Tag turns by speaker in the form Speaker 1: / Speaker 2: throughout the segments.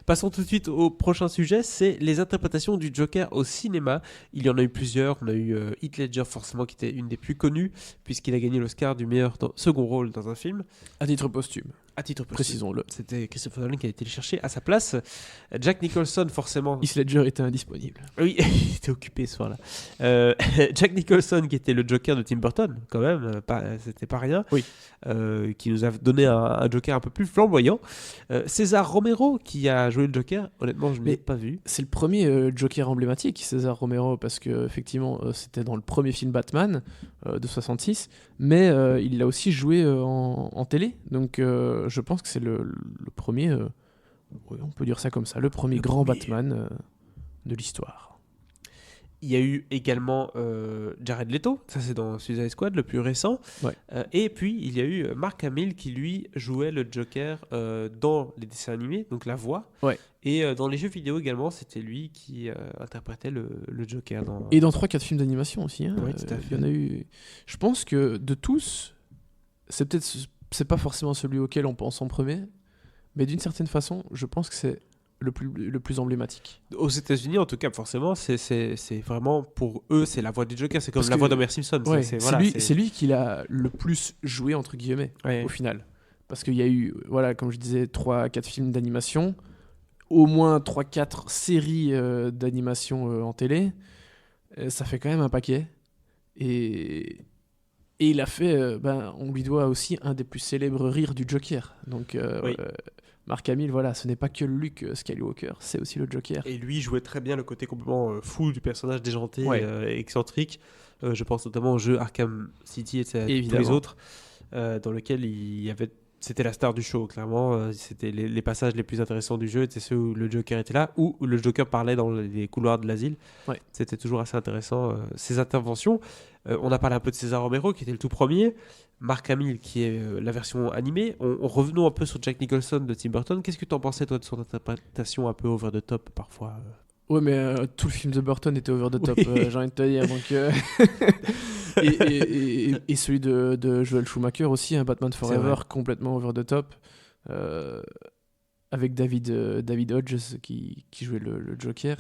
Speaker 1: Passons tout de suite au prochain sujet, c'est les interprétations du Joker au cinéma. Il y en a eu plusieurs. On a eu Heath Ledger forcément qui était une des plus connues puisqu'il a gagné l'Oscar du meilleur second rôle dans un film.
Speaker 2: À titre posthume.
Speaker 1: À titre posthume.
Speaker 2: Précisons-le.
Speaker 1: C'était Christopher Nolan qui a été le chercher à sa place. Jack Nicholson forcément.
Speaker 2: Heath Ledger était indisponible.
Speaker 1: Oui, il était occupé ce soir-là. Jack Nicholson qui était le Joker de Tim Burton quand même, c'était pas rien.
Speaker 2: Oui.
Speaker 1: Qui nous a donné un Joker un peu plus flamboyant. César Romero qui a joué le Joker, honnêtement je ne l'ai pas vu.
Speaker 2: C'est le premier Joker emblématique, César Romero, parce que effectivement c'était dans le premier film Batman de 66, mais il l'a aussi joué en télé, donc je pense que c'est le premier, oui, on peut dire ça comme ça, le premier grand Batman de l'histoire.
Speaker 1: Il y a eu également Jared Leto, ça c'est dans Suicide Squad, le plus récent.
Speaker 2: Ouais.
Speaker 1: Et puis il y a eu Mark Hamill qui lui jouait le Joker dans les dessins animés, donc la voix.
Speaker 2: Ouais.
Speaker 1: Et dans les jeux vidéo également, c'était lui qui interprétait le Joker.
Speaker 2: Et dans 3-4 films d'animation aussi. Hein,
Speaker 1: oui, tout à fait.
Speaker 2: Il y en a eu. Je pense que de tous, c'est pas forcément celui auquel on pense en premier, mais d'une certaine façon, je pense que c'est le plus emblématique.
Speaker 1: Aux États-Unis, en tout cas, forcément, c'est vraiment pour eux, c'est la voix du Joker. C'est comme la voix d'Homer Simpson.
Speaker 2: Ouais, c'est lui qui l'a le plus joué, entre guillemets, au final. Parce qu'il y a eu, voilà, comme je disais, 3-4 films d'animation, au moins 3-4 séries d'animation en télé. Ça fait quand même un paquet. Et il a fait, on lui doit aussi un des plus célèbres rires du Joker. Donc, Mark Hamill, voilà, ce n'est pas que Luke Skywalker, c'est aussi le Joker.
Speaker 1: Et lui jouait très bien le côté complètement fou du personnage déjanté, excentrique. Je pense notamment au jeu Arkham City et tous les autres, dans lequel c'était la star du show, clairement. C'était les passages les plus intéressants du jeu, étaient ceux où le Joker était là, ou où le Joker parlait dans les couloirs de l'asile. Ouais. C'était toujours assez intéressant, ces interventions. On a parlé un peu de César Romero, qui était le tout premier. Mark Hamill, qui est la version animée. Revenons un peu sur Jack Nicholson de Tim Burton. Qu'est-ce que tu en pensais, toi, de son interprétation un peu over the top, parfois
Speaker 2: Ouais, mais tout le film de Burton était over the top, j'ai envie de te dire. Donc, et celui de Joel Schumacher aussi, Batman Forever, complètement over the top. Avec David Hodges qui jouait le Joker.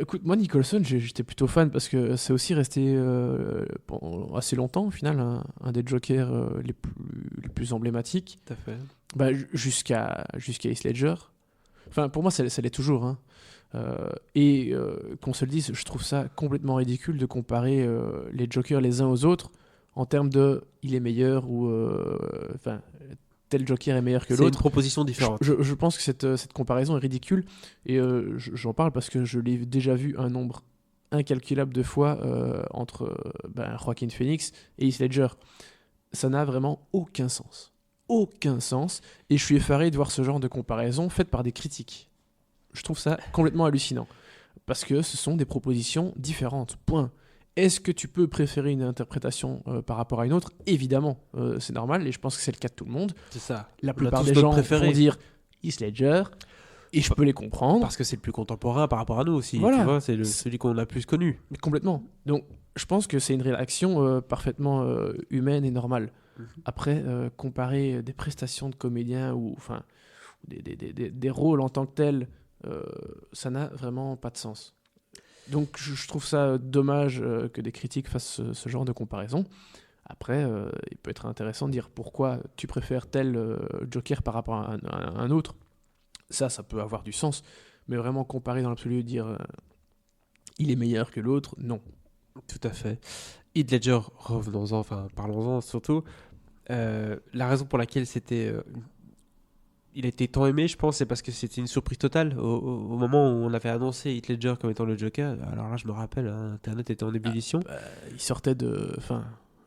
Speaker 2: Écoute, moi Nicholson, j'étais plutôt fan parce que c'est aussi resté pendant assez longtemps au final un des Jokers les plus emblématiques.
Speaker 1: Tout à fait.
Speaker 2: Jusqu'à Heath Ledger. Enfin, pour moi, ça l'est toujours. Hein. Qu'on se le dise, je trouve ça complètement ridicule de comparer les Jokers les uns aux autres en termes de il est meilleur ou tel Joker est meilleur que l'autre.
Speaker 1: C'est une proposition différente.
Speaker 2: Je pense que cette comparaison est ridicule et j'en parle parce que je l'ai déjà vu un nombre incalculable de fois entre Joaquin Phoenix et Heath Ledger. Ça n'a vraiment aucun sens. Aucun sens. Et je suis effaré de voir ce genre de comparaison faite par des critiques. Je trouve ça complètement hallucinant. Parce que ce sont des propositions différentes. Point. Est-ce que tu peux préférer une interprétation par rapport à une autre ? Évidemment, c'est normal et je pense que c'est le cas de tout le monde.
Speaker 1: C'est ça.
Speaker 2: La plupart des gens vont dire Heath Ledger et je peux les comprendre.
Speaker 1: Parce que c'est le plus contemporain par rapport à nous aussi.
Speaker 2: Voilà.
Speaker 1: Tu vois, c'est celui qu'on a plus connu.
Speaker 2: Mais complètement. Donc, je pense que c'est une réaction parfaitement humaine et normale. Après, comparer des prestations de comédiens ou des rôles en tant que tels, ça n'a vraiment pas de sens. Donc je trouve ça dommage que des critiques fassent ce genre de comparaison. Après, il peut être intéressant de dire pourquoi tu préfères tel Joker par rapport à un autre. Ça peut avoir du sens. Mais vraiment comparer dans l'absolu et dire il est meilleur que l'autre, non.
Speaker 1: Tout à fait. Heath Ledger, revenons-en, parlons-en surtout. La raison pour laquelle il a été tant aimé, je pense, c'est parce que c'était une surprise totale au moment où on avait annoncé Heath Ledger comme étant le Joker. Alors là, je me rappelle, Internet était en ébullition.
Speaker 2: Il sortait de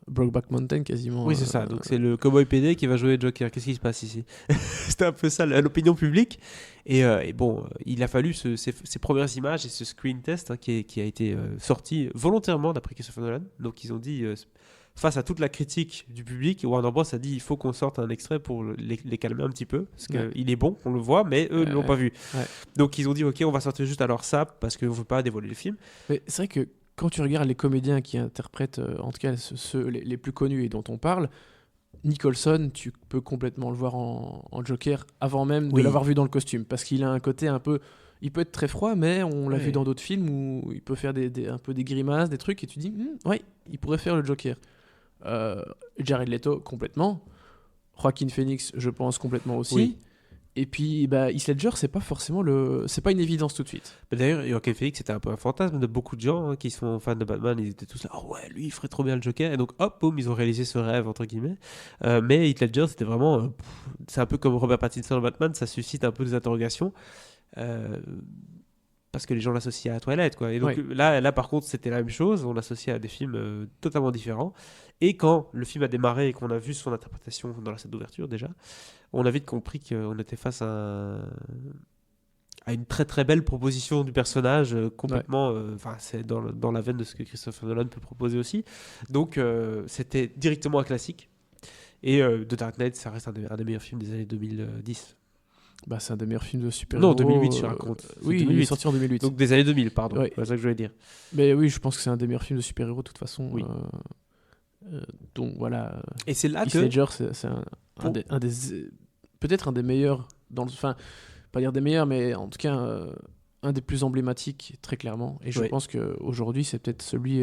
Speaker 2: Brokeback Mountain quasiment.
Speaker 1: Oui, c'est ça. Donc c'est le cowboy PD qui va jouer le Joker. Qu'est-ce qui se passe ici ? C'était un peu ça l'opinion publique. Et bon, il a fallu ces premières images et ce screen test qui a été sorti volontairement d'après Christopher Nolan. Donc ils ont dit face à toute la critique du public, Warner Bros a dit il faut qu'on sorte un extrait pour les calmer un petit peu parce qu'il est bon, on le voit, mais eux ne l'ont pas vu. Ouais. Donc ils ont dit ok, on va sortir juste alors ça parce qu'on ne veut pas dévoiler le film.
Speaker 2: Mais c'est vrai que quand tu regardes les comédiens qui interprètent, en tout cas ceux les plus connus et dont on parle, Nicholson, tu peux complètement le voir en Joker avant même de l'avoir vu dans le costume, parce qu'il a un côté un peu... Il peut être très froid, mais on l'a vu dans d'autres films où il peut faire un peu des grimaces, des trucs, et tu dis, ouais, il pourrait faire le Joker. Jared Leto, complètement. Joaquin Phoenix, je pense, complètement aussi. Oui. Et puis, Heath Ledger, c'est pas forcément c'est pas une évidence tout de suite.
Speaker 1: D'ailleurs, Joaquin Phoenix, c'était un peu un fantasme de beaucoup de gens qui sont fans de Batman. Ils étaient tous là, oh ouais, lui, il ferait trop bien le Joker. Et donc, hop, boum, ils ont réalisé ce rêve, entre guillemets. Mais Heath Ledger, c'était vraiment... c'est un peu comme Robert Pattinson dans Batman, ça suscite un peu des interrogations. Parce que les gens l'associaient à Twilight, quoi. Et donc là, par contre, c'était la même chose. On l'associait à des films totalement différents. Et quand le film a démarré et qu'on a vu son interprétation dans la scène d'ouverture, déjà, on a vite compris qu'on était face à une très très belle proposition du personnage, complètement... c'est dans la veine de ce que Christopher Nolan peut proposer aussi. Donc, c'était directement un classique. Et The Dark Knight, ça reste un des meilleurs films des années 2010.
Speaker 2: C'est un des meilleurs films de super-héros.
Speaker 1: Non, 2008, je raconte.
Speaker 2: Oui, 2008. Il est sorti en 2008.
Speaker 1: Donc des années 2000, pardon. C'est ça que je voulais dire.
Speaker 2: Mais oui, je pense que c'est un des meilleurs films de super-héros de toute façon.
Speaker 1: Oui.
Speaker 2: Donc voilà.
Speaker 1: Et c'est là
Speaker 2: Heath Ledger, c'est un des peut-être un des meilleurs enfin, pas dire des meilleurs, mais en tout cas un des plus emblématiques, très clairement. Et je pense qu'aujourd'hui, c'est peut-être celui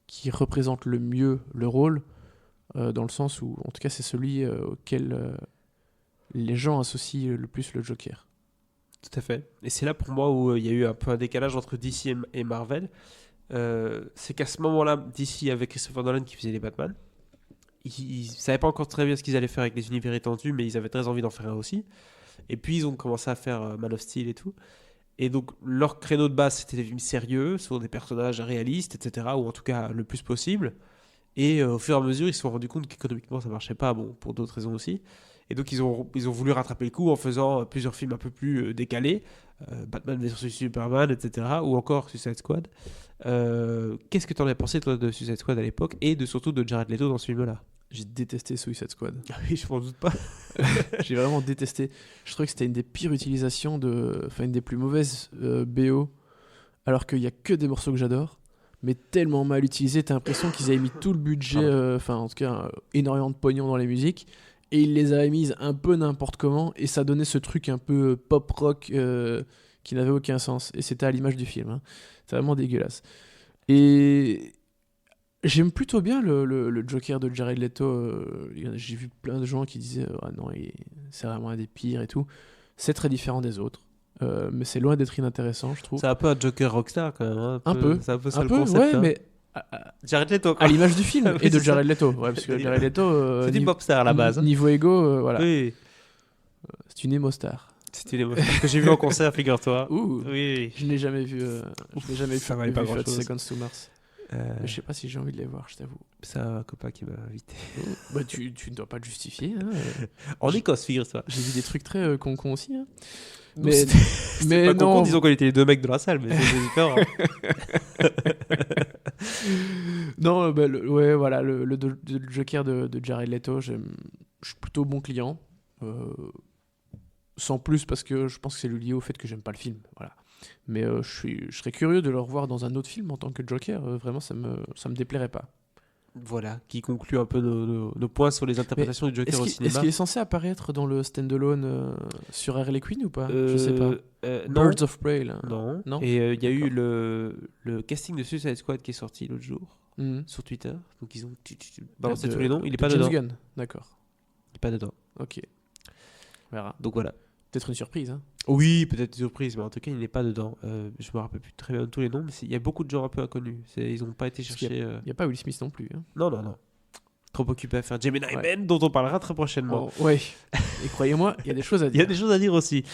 Speaker 2: qui représente le mieux le rôle, dans le sens où, en tout cas, c'est celui auquel les gens associent le plus le Joker.
Speaker 1: Tout à fait. Et c'est là pour moi où il y a eu un peu un décalage entre DC et Marvel. C'est qu'à ce moment-là, DC avec Christopher Nolan qui faisait les Batman, ils savaient pas encore très bien ce qu'ils allaient faire avec les univers étendus, mais ils avaient très envie d'en faire un aussi. Et puis ils ont commencé à faire Man of Steel et tout. Et donc leur créneau de base, c'était des films sérieux sur des personnages réalistes, etc., ou en tout cas le plus possible. Et au fur et à mesure, ils se sont rendus compte qu'économiquement ça marchait pas, bon, pour d'autres raisons aussi. Et donc ils ont voulu rattraper le coup en faisant plusieurs films un peu plus décalés, Batman vs Superman, etc., ou encore Suicide Squad. Qu'est-ce que tu en as pensé toi de Suicide Squad à l'époque et surtout de Jared Leto dans ce film-là?
Speaker 2: J'ai détesté Suicide Squad.
Speaker 1: Oui, je m'en doute pas.
Speaker 2: J'ai vraiment détesté. Je trouvais que c'était une des pires utilisations une des plus mauvaises BO, alors qu'il y a que des morceaux que j'adore, mais tellement mal utilisés. T'as l'impression qu'ils avaient mis tout le budget, en tout cas énormément de pognon dans les musiques. Et il les avait mises un peu n'importe comment, et ça donnait ce truc un peu pop-rock qui n'avait aucun sens. Et c'était à l'image du film. Hein. C'est vraiment dégueulasse. Et j'aime plutôt bien le Joker de Jared Leto. J'ai vu plein de gens qui disaient « Ah non, c'est vraiment un des pires et tout ». C'est très différent des autres. Mais c'est loin d'être inintéressant, je trouve.
Speaker 1: C'est un peu un Joker rockstar, quand même. Hein,
Speaker 2: un peu.
Speaker 1: C'est un peu ça le concept. Ouais,
Speaker 2: hein. Mais...
Speaker 1: Jared Leto, quoi.
Speaker 2: À l'image du film et de Jared Leto. Ouais, parce que Jared Leto...
Speaker 1: c'est du popstar à la base.
Speaker 2: Niveau ego, voilà.
Speaker 1: Oui.
Speaker 2: C'est une émo-star.
Speaker 1: C'est une émo-star que j'ai vu en concert, figure-toi.
Speaker 2: Ouh.
Speaker 1: Oui.
Speaker 2: Je n'ai jamais vu... je n'ai jamais vu.
Speaker 1: Ça valait pas grand-chose.
Speaker 2: Seconds to Mars. Mais je sais pas si j'ai envie de les voir, je t'avoue.
Speaker 1: C'est un copain qui m'a invité.
Speaker 2: Tu ne dois pas le justifier. Hein.
Speaker 1: En Écosse, figure-toi.
Speaker 2: J'ai vu des trucs très con aussi. Hein.
Speaker 1: Mais pas non. Disons qu'on était les deux mecs de la salle, mais c'est différent.
Speaker 2: Non, voilà, le Joker de Jared Leto, je suis plutôt bon client. Sans plus, parce que je pense que c'est lié au fait que j'aime pas le film. Voilà. Mais je serais curieux de le revoir dans un autre film en tant que Joker. Vraiment, ça me déplairait pas.
Speaker 1: Voilà, qui conclut un peu nos points sur les interprétations du Joker au cinéma.
Speaker 2: Est-ce qu'il est censé apparaître dans le standalone sur Harley Quinn ou pas? Je sais pas. Birds of Prey, là.
Speaker 1: Non. Et il y a eu le casting de Suicide Squad qui est sorti l'autre jour sur Twitter. Donc ils ont balancé tous les noms. Il est pas dedans.
Speaker 2: James Gunn, d'accord.
Speaker 1: Il est pas dedans.
Speaker 2: Ok. On verra.
Speaker 1: Donc voilà.
Speaker 2: Peut-être une surprise, hein.
Speaker 1: Oui, peut-être une surprise, mais en tout cas, il n'est pas dedans. Je me rappelle plus très bien de tous les noms, mais il y a beaucoup de gens un peu inconnus. Ils n'ont pas été cherchés.
Speaker 2: Il n'y a pas Will Smith non plus. Hein.
Speaker 1: Non. Trop occupé à faire Gemini Man, dont on parlera très prochainement.
Speaker 2: Oui. Et croyez-moi, il y a des choses à dire.
Speaker 1: Il y a des choses à dire aussi.